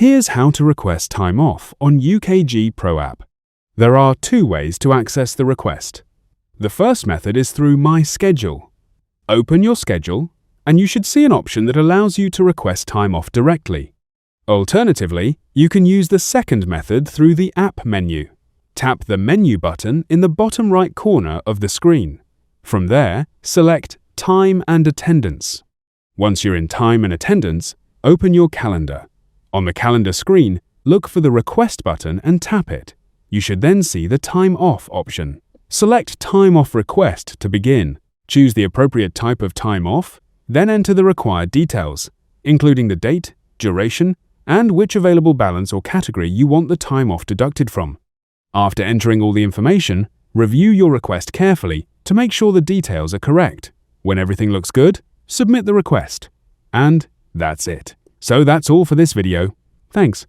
Here's how to request time off on UKG Pro app. There are two ways to access the request. The first method is through My Schedule. Open your schedule, and you should see an option that allows you to request time off directly. Alternatively, you can use the second method through the App menu. Tap the Menu button in the bottom right corner of the screen. From there, select Time and Attendance. Once you're in Time and Attendance, open your calendar. On the calendar screen, look for the Request button and tap it. You should then see the Time Off option. Select Time Off Request to begin. Choose the appropriate type of time off, then enter the required details, including the date, duration, and which available balance or category you want the time off deducted from. After entering all the information, review your request carefully to make sure the details are correct. When everything looks good, submit the request. And that's it. So that's all for this video. Thanks.